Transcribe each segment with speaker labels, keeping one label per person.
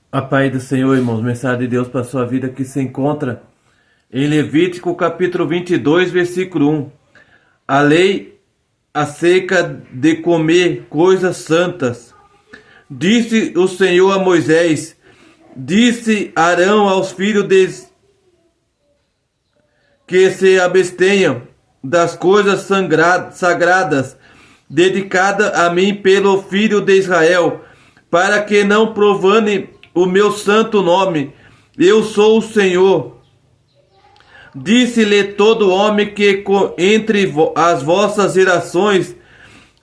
Speaker 1: A paz do Senhor, irmãos, mensagem de Deus para a sua vida que se encontra em Levítico capítulo 22, versículo 1. A lei acerca de comer coisas santas. Disse o Senhor a Moisés, disse Arão aos filhos que se abstenham das coisas sagradas, dedicadas a mim pelo filho de Israel, para que não profane o meu santo nome. Eu sou o Senhor. Disse-lhe todo homem que entre as vossas gerações,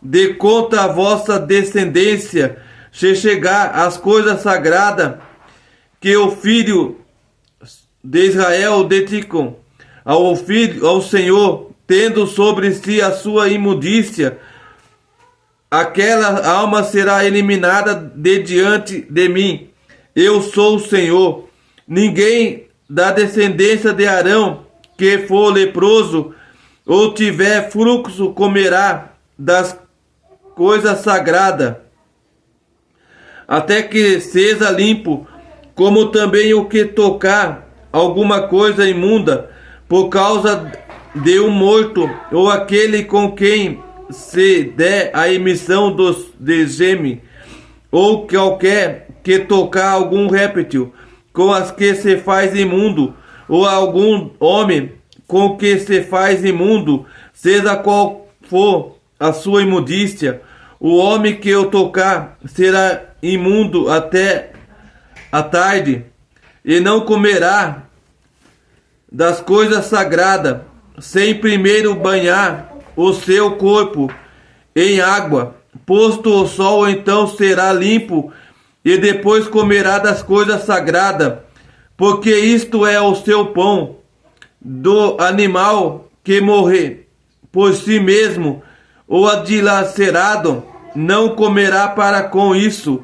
Speaker 1: de conta a vossa descendência, se chegar às coisas sagradas que o filho de Israel dedicam ao Senhor, tendo sobre si a sua imundícia, aquela alma será eliminada de diante de mim. Eu sou o Senhor. Ninguém da descendência de Arão que for leproso ou tiver fluxo comerá das coisas sagradas, até que seja limpo, como também o que tocar alguma coisa imunda, por causa de um morto, ou aquele com quem se der a emissão de geme, ou qualquer que tocar algum réptil com as que se faz imundo, ou algum homem com que se faz imundo, seja qual for a sua imundícia, o homem que o tocar será imundo até a tarde, e não comerá das coisas sagradas, sem primeiro banhar o seu corpo em água. Posto o sol, então será limpo, e depois comerá das coisas sagradas, porque isto é o seu pão. Do animal que morrer por si mesmo, ou dilacerado, não comerá. Para com isso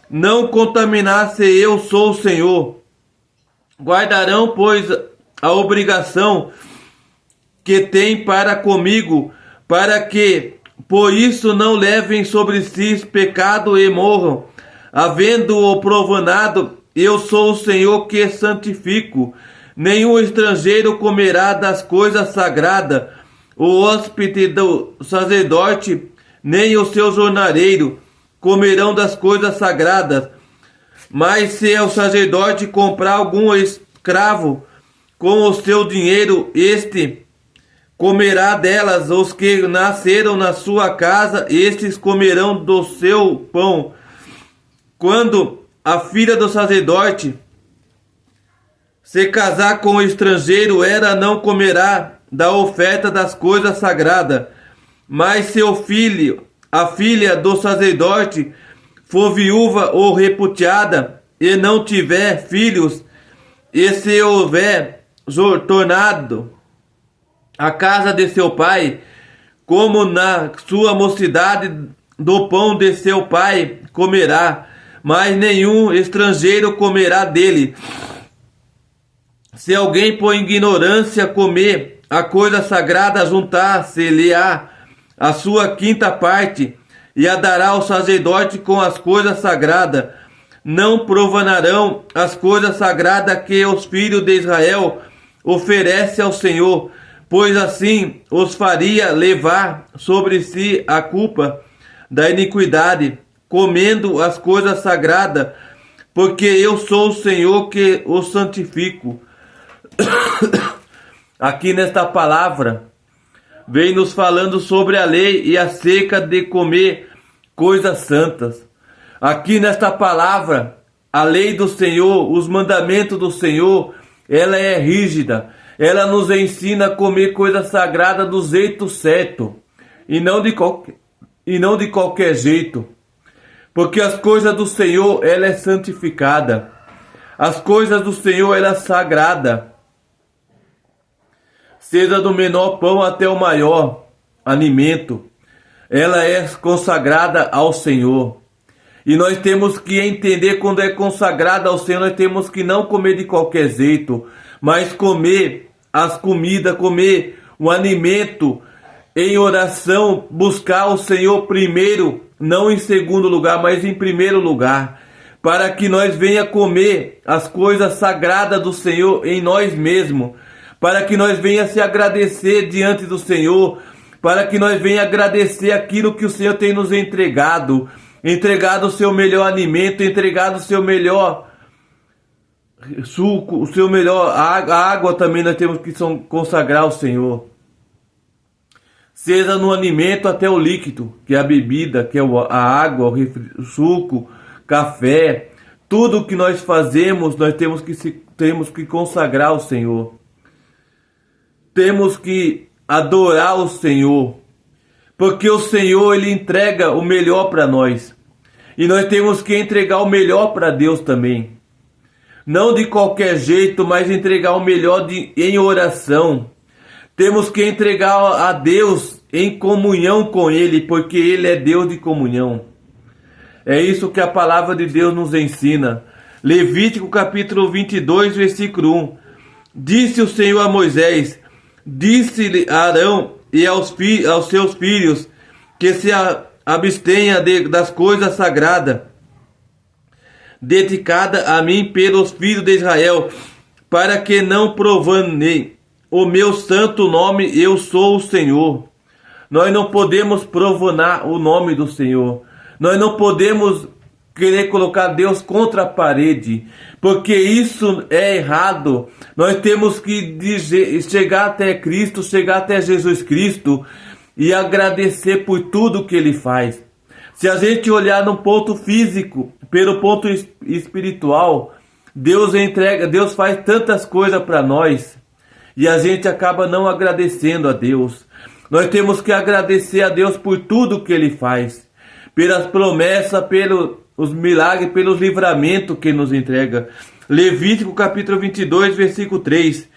Speaker 1: não contaminar-se. Eu sou o Senhor. Guardarão, pois, a obrigação que tem para comigo, para que por isso não levem sobre si pecado e morram. Havendo-o profanado, eu sou o Senhor que santifico. Nenhum estrangeiro comerá das coisas sagradas, o hóspede do sacerdote, nem o seu jornaleiro comerão das coisas sagradas. Mas se o sacerdote comprar algum escravo com o seu dinheiro, este comerá delas. Os que nasceram na sua casa, estes comerão do seu pão. Quando a filha do sacerdote se casar com o estrangeiro, ela não comerá da oferta das coisas sagradas. Mas se o filho, a filha do sacerdote, for viúva ou repudiada, e não tiver filhos, e se houver tornado a casa de seu pai, como na sua mocidade, do pão de seu pai comerá, mas nenhum estrangeiro comerá dele. Se alguém por ignorância comer a coisa sagrada, juntar-se-lhe a sua quinta parte, e a dará ao sacerdote com as coisas sagradas. Não profanarão as coisas sagradas que os filhos de Israel oferecem ao Senhor, pois assim os faria levar sobre si a culpa da iniquidade, comendo as coisas sagradas, porque eu sou o Senhor que os santifico. Aqui nesta palavra vem nos falando sobre a lei e acerca de comer coisas santas. Aqui nesta palavra, a lei do Senhor, os mandamentos do Senhor, ela é rígida. Ela nos ensina a comer coisas sagradas do jeito certo e não de qualquer jeito. Porque as coisas do Senhor, ela é santificada. As coisas do Senhor, ela é sagrada. Seja do menor pão até o maior alimento, ela é consagrada ao Senhor. E nós temos que entender, quando é consagrada ao Senhor, nós temos que não comer de qualquer jeito, mas comer as comidas, comer o alimento em oração, buscar o Senhor primeiro, não em segundo lugar, mas em primeiro lugar. para que nós venha comer as coisas sagradas do Senhor em nós mesmos, para que nós venha se agradecer diante do Senhor, para que nós venha agradecer aquilo que o Senhor tem nos entregado o seu melhor alimento, entregado o seu melhor suco, o seu melhor a água também nós temos que consagrar ao Senhor. Seja no alimento até o líquido, que é a bebida, que é a água, o suco, café, tudo que nós fazemos, nós temos que consagrar ao Senhor. Temos que adorar o Senhor, porque o Senhor, Ele entrega o melhor para nós. E nós temos que entregar o melhor para Deus também. Não de qualquer jeito, mas entregar o melhor em oração. Temos que entregar a Deus em comunhão com Ele, porque Ele é Deus de comunhão. É isso que a palavra de Deus nos ensina. Levítico capítulo 22, versículo 1. Disse o Senhor a Moisés, disse-lhe a Arão e aos seus filhos, que se abstenha das coisas sagradas, dedicada a mim pelos filhos de Israel, para que não profanem o meu santo nome, eu sou o Senhor. Nós não podemos profanar o nome do Senhor. Nós não podemos querer colocar Deus contra a parede, porque isso é errado. Nós temos que chegar até Cristo, chegar até Jesus Cristo e agradecer por tudo que Ele faz. Se a gente olhar no ponto físico, pelo ponto espiritual, Deus faz tantas coisas para nós e a gente acaba não agradecendo a Deus. Nós temos que agradecer a Deus por tudo que Ele faz, pelas promessas, pelos milagres, pelos livramentos que Ele nos entrega. Levítico capítulo 22, versículo 3.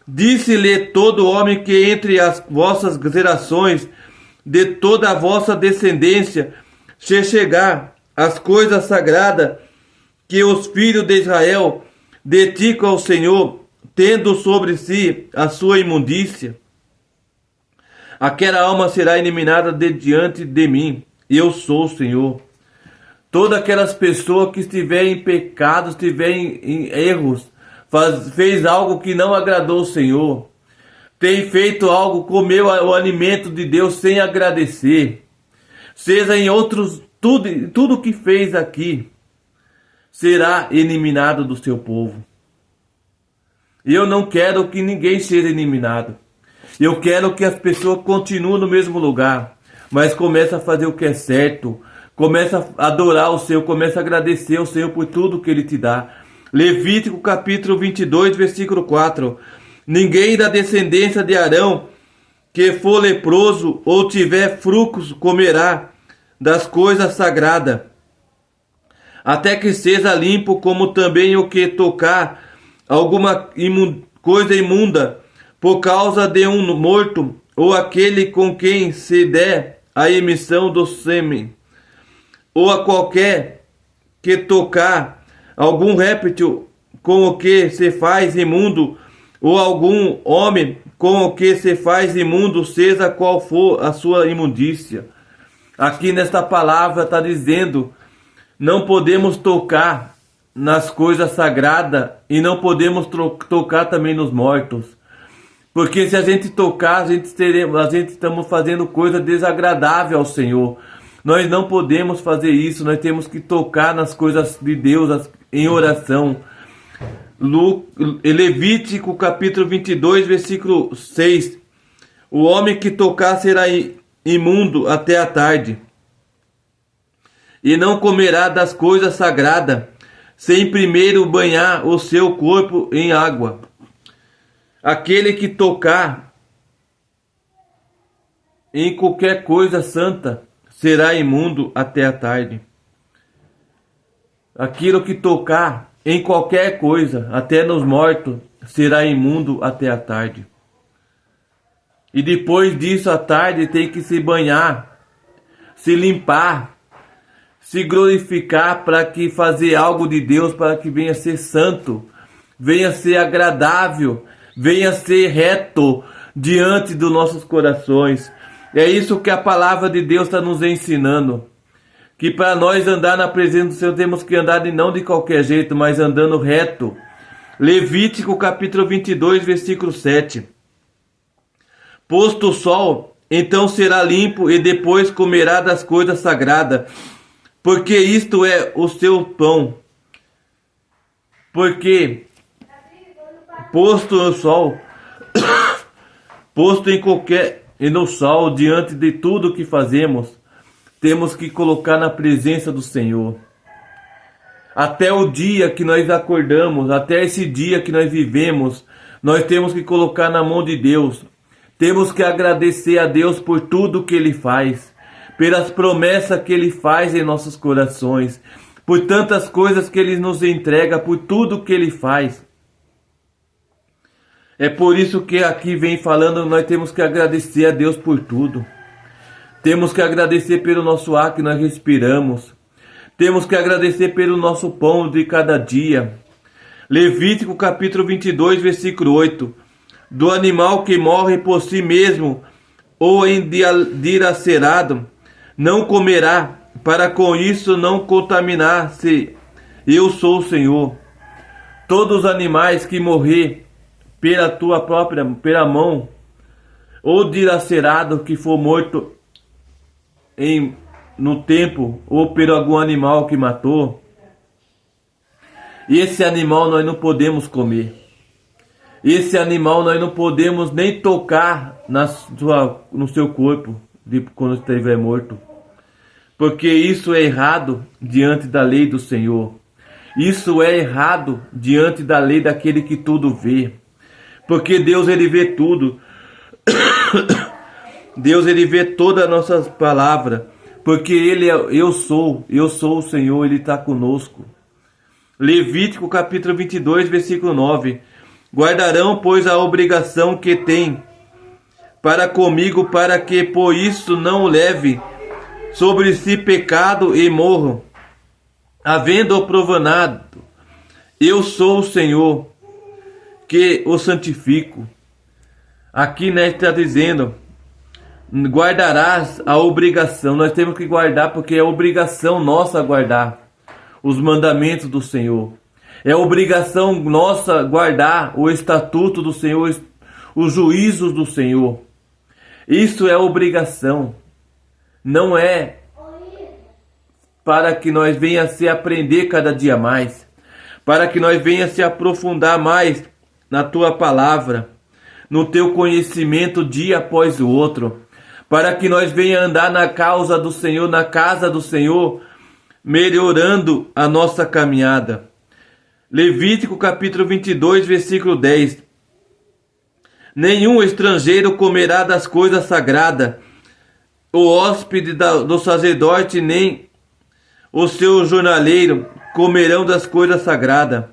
Speaker 1: Disse-lhe todo homem que entre as vossas gerações, de toda a vossa descendência, se chegar as coisas sagradas que os filhos de Israel dedicam ao Senhor, tendo sobre si a sua imundícia, aquela alma será eliminada de diante de mim. Eu sou o Senhor. Todas aquelas pessoas que estiverem em pecado, estiverem em erros, fez algo que não agradou o Senhor, tem feito algo, comeu o alimento de Deus sem agradecer, seja em outros, tudo que fez aqui, será eliminado do seu povo. E eu não quero que ninguém seja eliminado. Eu quero que as pessoas continuem no mesmo lugar, mas comecem a fazer o que é certo, começa a adorar o Senhor, começa a agradecer ao Senhor por tudo que Ele te dá. Levítico capítulo 22, versículo 4. Ninguém da descendência de Arão que for leproso ou tiver frutos comerá das coisas sagradas, até que seja limpo, como também o que tocar alguma coisa imunda, por causa de um morto, ou aquele com quem se der a emissão do sêmen, ou a qualquer que tocar algum réptil com o que se faz imundo, ou algum homem com o que se faz imundo, seja qual for a sua imundícia. Aqui nesta palavra está dizendo, não podemos tocar nas coisas sagradas e não podemos tocar também nos mortos. Porque se a gente tocar, a gente estamos fazendo coisa desagradável ao Senhor. Nós não podemos fazer isso, nós temos que tocar nas coisas de Deus em oração. Levítico capítulo 22, versículo 6. O homem que tocar será imundo até a tarde, e não comerá das coisas sagradas, sem primeiro banhar o seu corpo em água. Aquele que tocar em qualquer coisa santa será imundo até a tarde. Aquilo que tocar em qualquer coisa, até nos mortos, será imundo até a tarde. E depois disso, à tarde, tem que se banhar, se limpar, se glorificar para que fazer algo de Deus, para que venha ser santo, venha ser agradável, venha ser reto diante dos nossos corações. É isso que a palavra de Deus está nos ensinando. que para nós andar na presença do Senhor temos que andar não de qualquer jeito, mas andando reto. Levítico capítulo 22, versículo 7. Posto o sol, então será limpo e depois comerá das coisas sagradas, porque isto é o seu pão. Porque posto no sol, posto em qualquer e no sol, diante de tudo que fazemos, temos que colocar na presença do Senhor. Até o dia que nós acordamos, até esse dia que nós vivemos, nós temos que colocar na mão de Deus. Temos que agradecer a Deus por tudo que Ele faz, pelas promessas que Ele faz em nossos corações, por tantas coisas que Ele nos entrega, por tudo que Ele faz. É por isso que aqui vem falando, nós temos que agradecer a Deus por tudo. Temos que agradecer pelo nosso ar que nós respiramos. Temos que agradecer pelo nosso pão de cada dia. Levítico capítulo 22, versículo 8. Do animal que morre por si mesmo ou dilacerado, não comerá, para com isso não contaminar-se. Eu sou o Senhor. Todos os animais que morrer pela mão, ou dilacerado, que for morto no tempo, ou por algum animal que matou, esse animal nós não podemos comer. Esse animal nós não podemos nem tocar no seu corpo quando estiver morto. Porque isso é errado diante da lei do Senhor. Isso é errado diante da lei daquele que tudo vê. Porque Deus, Ele vê tudo. Deus, Ele vê todas as nossas palavras. Porque Ele é, eu sou o Senhor, Ele está conosco. Levítico capítulo 22, versículo 9. Guardarão, pois, a obrigação que tem para comigo, para que por isso não leve sobre si pecado e morram, havendo profanado. Eu sou o Senhor, que o santifico. Aqui, né, está dizendo, guardarás a obrigação. Nós temos que guardar, porque é obrigação nossa guardar os mandamentos do Senhor. É obrigação nossa guardar o estatuto do Senhor, os juízos do Senhor. Isso é obrigação. Não é para que nós venha se aprender cada dia mais, para que nós venha se aprofundar mais na tua palavra, no teu conhecimento dia após o outro, para que nós venha andar na causa do Senhor, na casa do Senhor, melhorando a nossa caminhada. Levítico capítulo 22, versículo 10. Nenhum estrangeiro comerá das coisas sagradas, o hóspede do sacerdote, nem o seu jornaleiro comerão das coisas sagradas.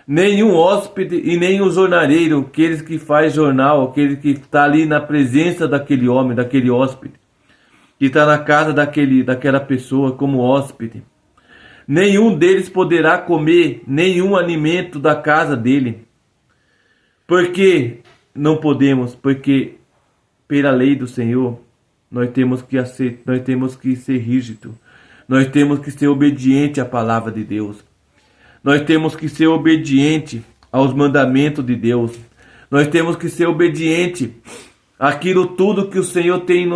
Speaker 1: Nenhum hóspede e nem o jornaleiro, aqueles que faz jornal, aquele que está ali na presença daquele homem, daquele hóspede, que está na casa daquela pessoa como hóspede. Nenhum deles poderá comer nenhum alimento da casa dele. Por que não podemos? Porque pela lei do Senhor nós temos que ser rígido. Nós temos que ser obediente à palavra de Deus. Nós temos que ser obediente aos mandamentos de Deus. Nós temos que ser obediente àquilo tudo que o Senhor tem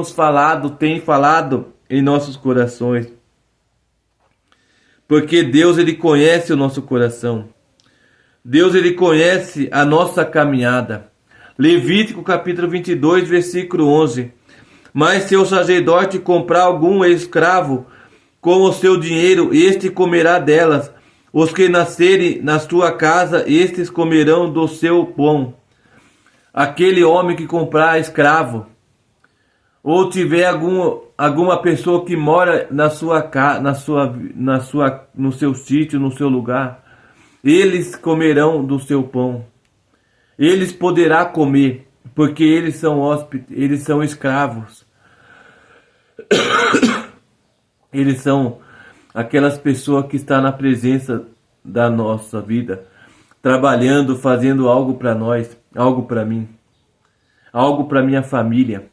Speaker 1: falado em nossos corações. Porque Deus, Ele conhece o nosso coração. Deus, Ele conhece a nossa caminhada. Levítico capítulo 22, versículo 11. Mas se o sacerdote comprar algum escravo com o seu dinheiro, este comerá delas. Os que nascerem na sua casa, estes comerão do seu pão. Aquele homem que comprar escravo, ou tiver alguma pessoa que mora no seu sítio, no seu lugar, eles comerão do seu pão. Eles poderá comer, porque eles são hóspedes, eles são escravos. Eles são aquelas pessoas que estão na presença da nossa vida, trabalhando, fazendo algo para nós, algo para mim, algo para minha família.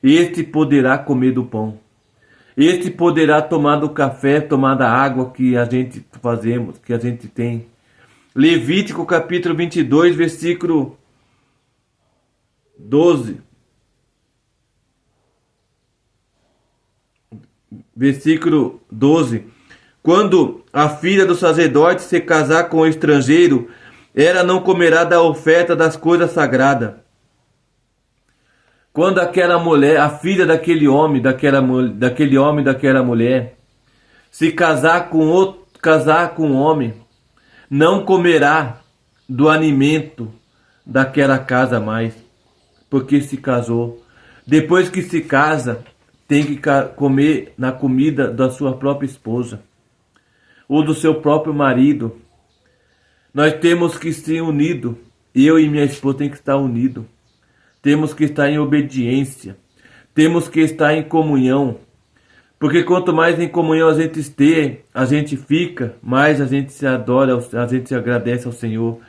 Speaker 1: Este poderá comer do pão. Este poderá tomar do café, tomar da água que a gente fazemos, que a gente tem. Levítico capítulo 22, versículo 12. Versículo 12. Quando a filha do sacerdote se casar com o estrangeiro, ela não comerá da oferta das coisas sagradas. Quando aquela mulher, a filha daquele homem, daquela mulher, se casar com um homem, não comerá do alimento daquela casa mais, porque se casou. Depois que se casa, tem que comer na comida da sua própria esposa ou do seu próprio marido. Nós temos que ser unidos. Eu e minha esposa tem que estar unidos. Temos que estar em obediência. Temos que estar em comunhão. Porque quanto mais em comunhão a gente fica, mais a gente se adora, a gente se agradece ao Senhor.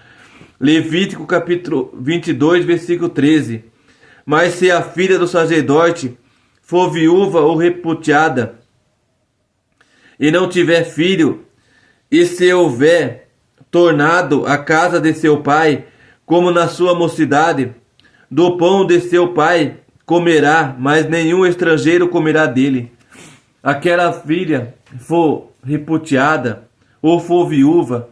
Speaker 1: Levítico capítulo 22, versículo 13. Mas se a filha do sacerdote for viúva ou repudiada, e não tiver filho, e se houver tornado a casa de seu pai, como na sua mocidade, do pão de seu pai comerá, mas nenhum estrangeiro comerá dele. Aquela filha for repudiada ou for viúva,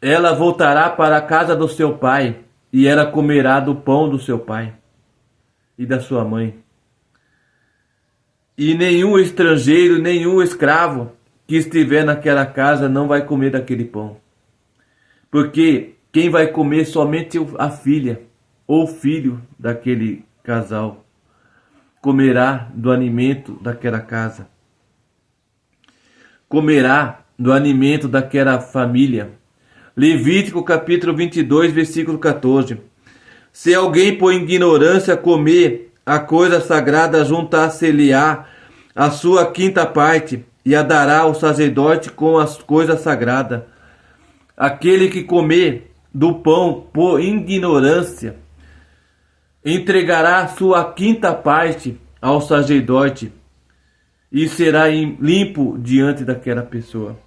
Speaker 1: ela voltará para a casa do seu pai, e ela comerá do pão do seu pai e da sua mãe. E nenhum estrangeiro, nenhum escravo que estiver naquela casa não vai comer daquele pão. Porque quem vai comer somente a filha ou filho daquele casal comerá do alimento daquela casa. Comerá do alimento daquela família. Levítico capítulo 22, versículo 14. Se alguém por ignorância comer a coisa sagrada, juntar-se-lhe-á a sua quinta parte, e a dará ao sacerdote com as coisas sagradas. Aquele que comer do pão por ignorância, entregará a sua quinta parte ao sacerdote, e será limpo diante daquela pessoa.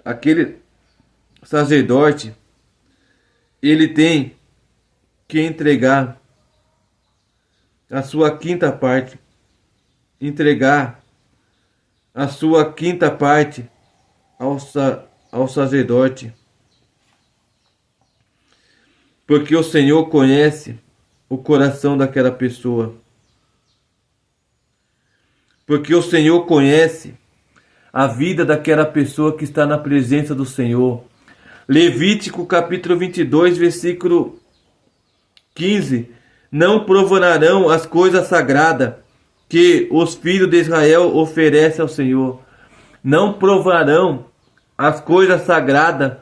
Speaker 1: Aquele sacerdote, ele tem que entregar a sua quinta parte, entregar a sua quinta parte ao sacerdote, porque o Senhor conhece o coração daquela pessoa, porque o Senhor conhece a vida daquela pessoa que está na presença do Senhor. Levítico capítulo 22, versículo 15. Não profanarão as coisas sagradas que os filhos de Israel oferecem ao Senhor. Não provarão as coisas sagradas,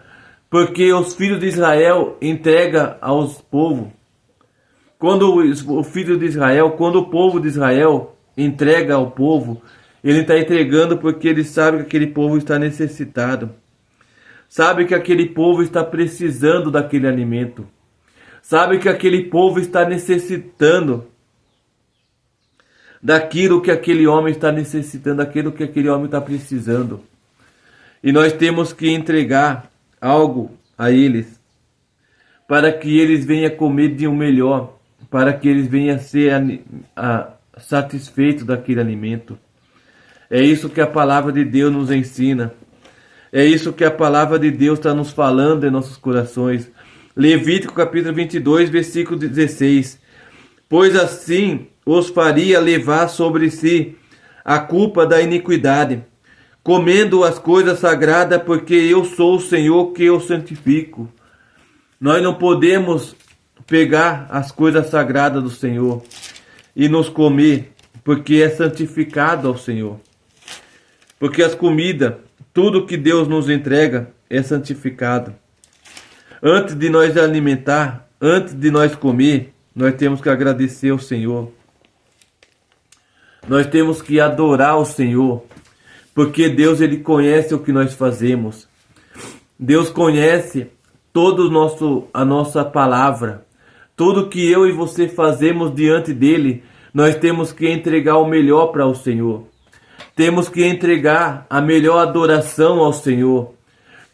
Speaker 1: porque os filhos de Israel entregam aos povos. Quando o povo de Israel entrega ao povo, ele está entregando porque ele sabe que aquele povo está necessitado. Sabe que aquele povo está precisando daquele alimento. Sabe que aquele povo está necessitando daquilo que aquele homem está necessitando, daquilo que aquele homem está precisando. E nós temos que entregar algo a eles, para que eles venham comer de um melhor, para que eles venham ser satisfeitos daquele alimento. É isso que a palavra de Deus nos ensina. É isso que a palavra de Deus está nos falando em nossos corações. Levítico capítulo 22, versículo 16. Pois assim os faria levar sobre si a culpa da iniquidade, comendo as coisas sagradas, porque eu sou o Senhor que os santifico. Nós não podemos pegar as coisas sagradas do Senhor e nos comer, porque é santificado ao Senhor. Porque as comidas, tudo que Deus nos entrega é santificado. Antes de nós alimentar, antes de nós comer, nós temos que agradecer ao Senhor. Nós temos que adorar o Senhor, porque Deus, ele conhece o que nós fazemos. Deus conhece a nossa palavra. Tudo que eu e você fazemos diante dele, nós temos que entregar o melhor para o Senhor. Temos que entregar a melhor adoração ao Senhor.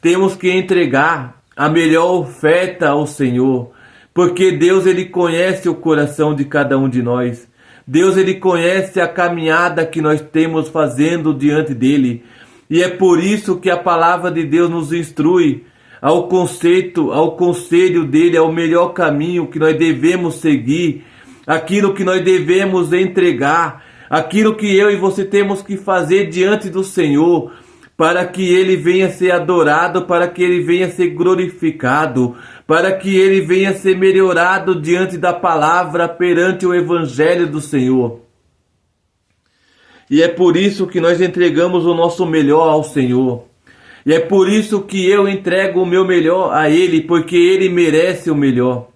Speaker 1: Temos que entregar a melhor oferta ao Senhor. Porque Deus, Ele conhece o coração de cada um de nós. Deus, Ele conhece a caminhada que nós temos fazendo diante dEle. E é por isso que a palavra de Deus nos instrui ao conceito, ao conselho dEle, ao melhor caminho que nós devemos seguir, aquilo que nós devemos entregar, aquilo que eu e você temos que fazer diante do Senhor, para que Ele venha ser adorado, para que Ele venha ser glorificado, para que Ele venha ser melhorado diante da palavra, perante o Evangelho do Senhor. E é por isso que nós entregamos o nosso melhor ao Senhor. E é por isso que eu entrego o meu melhor a Ele, porque Ele merece o melhor.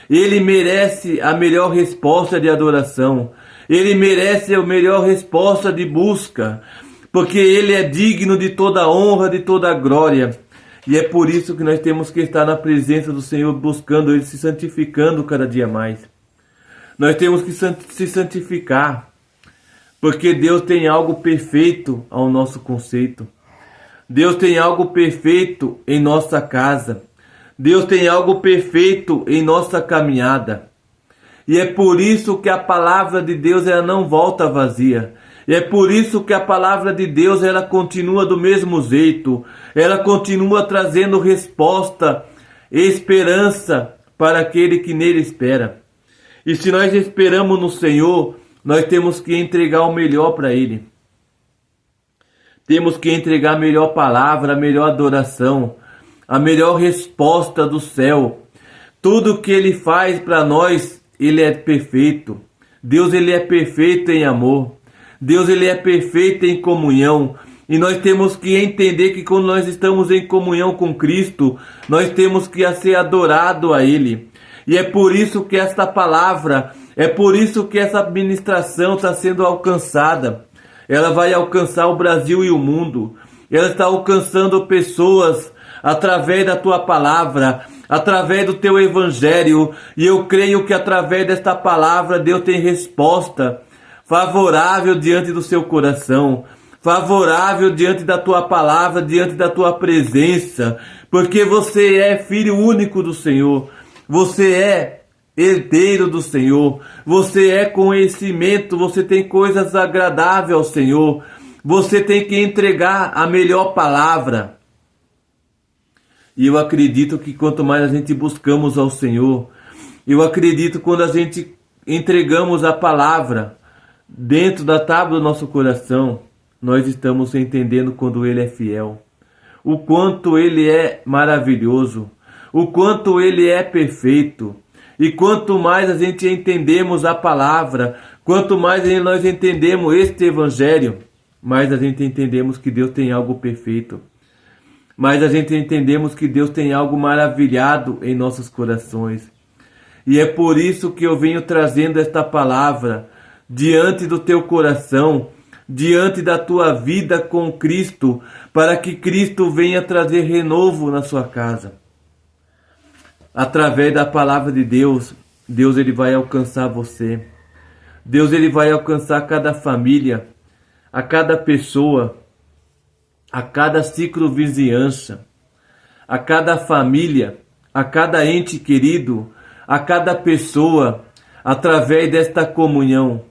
Speaker 1: Ele merece a melhor resposta de adoração. Ele merece a melhor resposta de busca, porque Ele é digno de toda honra, de toda glória. E é por isso que nós temos que estar na presença do Senhor, buscando Ele, se santificando cada dia mais. Nós temos que se santificar, porque Deus tem algo perfeito ao nosso conceito. Deus tem algo perfeito em nossa casa. Deus tem algo perfeito em nossa caminhada. E é por isso que a palavra de Deus ela não volta vazia. E é por isso que a palavra de Deus ela continua do mesmo jeito. Ela continua trazendo resposta, esperança para aquele que nele espera. E se nós esperamos no Senhor, nós temos que entregar o melhor para Ele. Temos que entregar a melhor palavra, a melhor adoração, a melhor resposta do céu. Tudo que Ele faz para nós, Ele é perfeito. Deus, Ele é perfeito em amor. Deus, Ele é perfeito em comunhão. E nós temos que entender que quando nós estamos em comunhão com Cristo, nós temos que ser adorado a Ele. E é por isso que esta palavra, é por isso que essa ministração está sendo alcançada. Ela vai alcançar o Brasil e o mundo. Ela está alcançando pessoas através da tua palavra, através do teu evangelho. E eu creio que através desta palavra Deus tem resposta favorável diante do seu coração, favorável diante da tua palavra, diante da tua presença, porque você é filho único do Senhor. Você é herdeiro do Senhor, você é conhecimento, você tem coisas agradáveis ao Senhor, você tem que entregar a melhor palavra. E eu acredito que quanto mais a gente buscamos ao Senhor, eu acredito quando a gente entregamos a palavra dentro da tábua do nosso coração, nós estamos entendendo quando Ele é fiel, o quanto Ele é maravilhoso, o quanto Ele é perfeito. E quanto mais a gente entendemos a palavra, quanto mais nós entendemos este evangelho, mais a gente entendemos que Deus tem algo perfeito. Mais a gente entendemos que Deus tem algo maravilhado em nossos corações. E é por isso que eu venho trazendo esta palavra diante do teu coração, diante da tua vida com Cristo, para que Cristo venha trazer renovo na sua casa. Através da palavra de Deus, Deus ele vai alcançar você. Deus ele vai alcançar cada família, a cada pessoa, a cada ciclo-vizinhança, a cada família, a cada ente querido, a cada pessoa, através desta comunhão,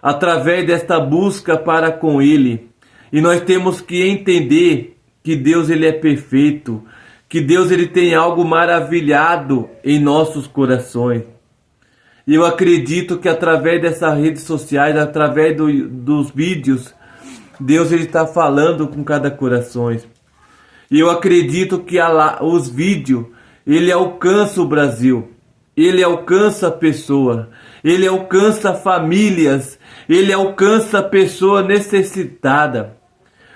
Speaker 1: através desta busca para com Ele. E nós temos que entender que Deus ele é perfeito, que Deus ele tem algo maravilhado em nossos corações. E eu acredito que através dessas redes sociais, através dos vídeos, Deus ele está falando com cada coração. E eu acredito que os vídeos, ele alcança o Brasil, ele alcança a pessoa, ele alcança famílias, ele alcança a pessoa necessitada.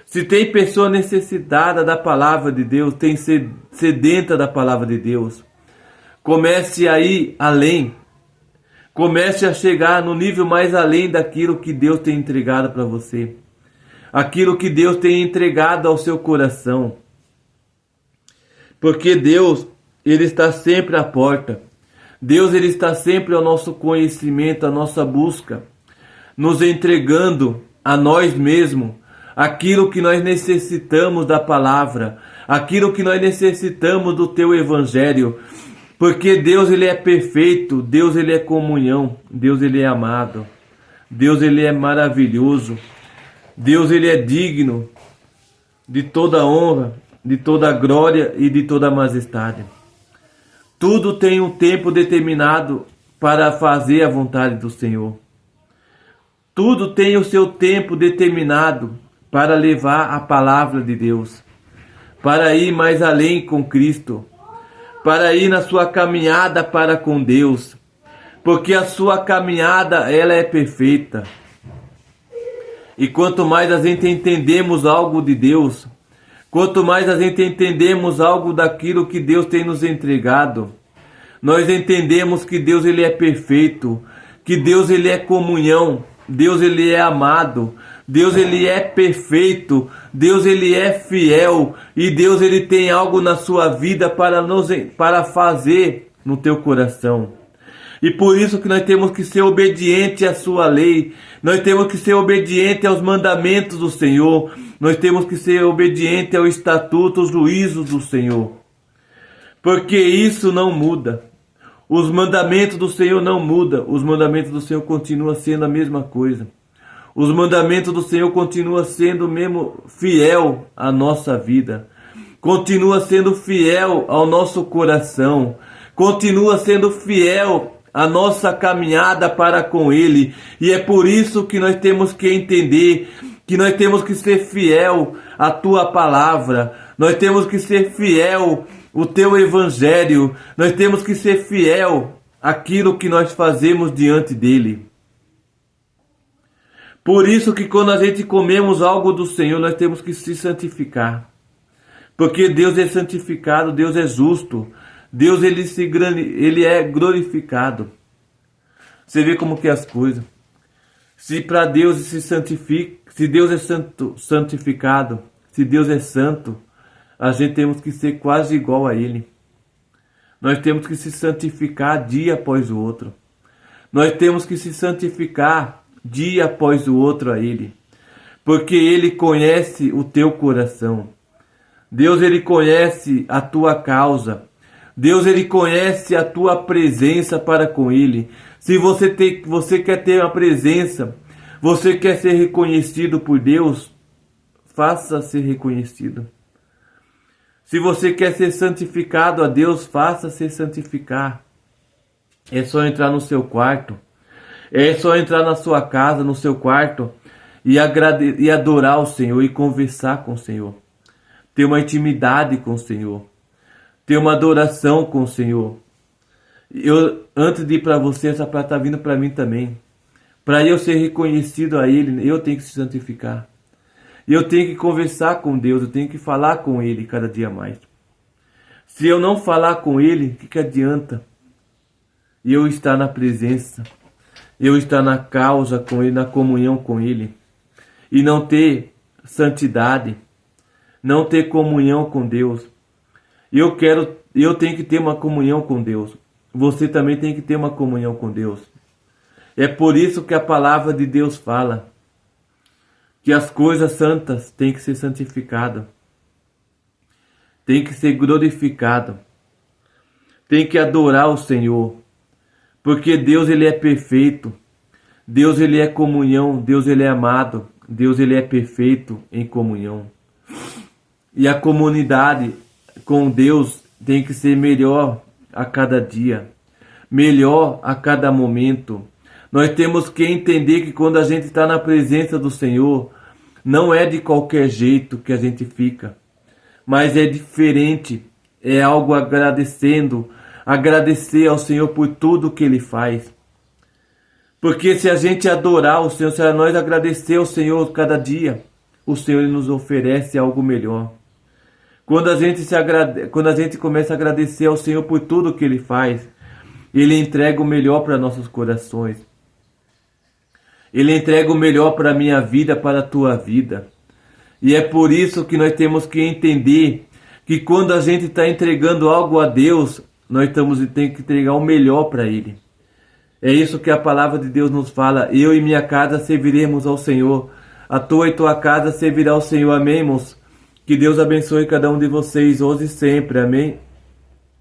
Speaker 1: Se tem pessoa necessitada da palavra de Deus, tem sedenta da palavra de Deus, comece a ir além. Comece a chegar no nível mais além daquilo que Deus tem entregado para você. Aquilo que Deus tem entregado ao seu coração. Porque Deus, Ele está sempre à porta. Deus, Ele está sempre ao nosso conhecimento, à nossa busca. nos entregando a nós mesmos aquilo que nós necessitamos da palavra, aquilo que nós necessitamos do teu evangelho, porque Deus ele é perfeito, Deus ele é comunhão, Deus ele é amado, Deus ele é maravilhoso, Deus ele é digno de toda honra, de toda glória e de toda majestade. Tudo tem um tempo determinado para fazer a vontade do Senhor. Tudo tem o seu tempo determinado para levar a palavra de Deus, para ir mais além com Cristo, para ir na sua caminhada para com Deus, porque a sua caminhada ela é perfeita. E quanto mais a gente entendemos algo de Deus, quanto mais a gente entendemos algo daquilo que Deus tem nos entregado, nós entendemos que Deus ele é perfeito, que Deus ele é comunhão, Deus ele é amado, Deus ele é perfeito, Deus ele é fiel e Deus ele tem algo na sua vida para fazer no teu coração. E por isso que nós temos que ser obedientes à sua lei, nós temos que ser obedientes aos mandamentos do Senhor, nós temos que ser obedientes ao estatuto, aos juízos do Senhor. Porque isso não muda. Os mandamentos do Senhor não mudam, os mandamentos do Senhor continuam sendo a mesma coisa. Os mandamentos do Senhor continuam sendo mesmo fiel à nossa vida. Continua sendo fiel ao nosso coração. Continua sendo fiel à nossa caminhada para com Ele. E é por isso que nós temos que entender que nós temos que ser fiel à Tua palavra. Nós temos que ser fiel ao Teu Evangelho. Nós temos que ser fiel àquilo que nós fazemos diante dEle. Por isso que quando a gente comemos algo do Senhor, nós temos que se santificar. Porque Deus é santificado, Deus é justo. Deus ele é glorificado. Você vê como que é as coisas. Se para Deus se santifica, se Deus é santificado, se Deus é santo, a gente temos que ser quase igual a Ele. Nós temos que se santificar dia após o outro. Nós temos que se santificar dia após o outro a Ele. Porque Ele conhece o teu coração. Deus ele conhece a tua causa. Deus ele conhece a tua presença para com Ele. Se você quer ter uma presença, você quer ser reconhecido por Deus, faça ser reconhecido. Se você quer ser santificado a Deus, faça ser santificar. É só entrar no seu quarto. É só entrar na sua casa, no seu quarto, e adorar o Senhor e conversar com o Senhor. Ter uma intimidade com o Senhor. Ter uma adoração com o Senhor. Antes de ir para você, essa palavra está vindo para mim também. Para eu ser reconhecido a Ele, eu tenho que se santificar. Eu tenho que conversar com Deus, eu tenho que falar com Ele cada dia mais. Se eu não falar com Ele, o que adianta? Eu estar na presença, eu estar na causa com Ele, na comunhão com Ele, e não ter santidade, não ter comunhão com Deus. Eu tenho que ter uma comunhão com Deus. Você também tem que ter uma comunhão com Deus. É por isso que a palavra de Deus fala que as coisas santas têm que ser santificadas. Tem que ser glorificado. Tem que adorar o Senhor. Porque Deus ele é perfeito. Deus ele é comunhão. Deus ele é amado. Deus ele é perfeito em comunhão. E a comunidade com Deus tem que ser melhor a cada dia. Melhor a cada momento. Nós temos que entender que quando a gente está na presença do Senhor, não é de qualquer jeito que a gente fica, mas é diferente, é algo agradecer ao Senhor por tudo que Ele faz. Porque se a gente adorar o Senhor, se nós agradecer ao Senhor cada dia, o Senhor nos oferece algo melhor. Quando a gente começa a agradecer ao Senhor por tudo que Ele faz, Ele entrega o melhor para nossos corações. Ele entrega o melhor para a minha vida, para a tua vida. E é por isso que nós temos que entender que quando a gente está entregando algo a Deus, nós temos que entregar o melhor para Ele. É isso que a palavra de Deus nos fala. Eu e minha casa serviremos ao Senhor. A tua e tua casa servirá ao Senhor. Amém, irmãos? Que Deus abençoe cada um de vocês hoje e sempre. Amém?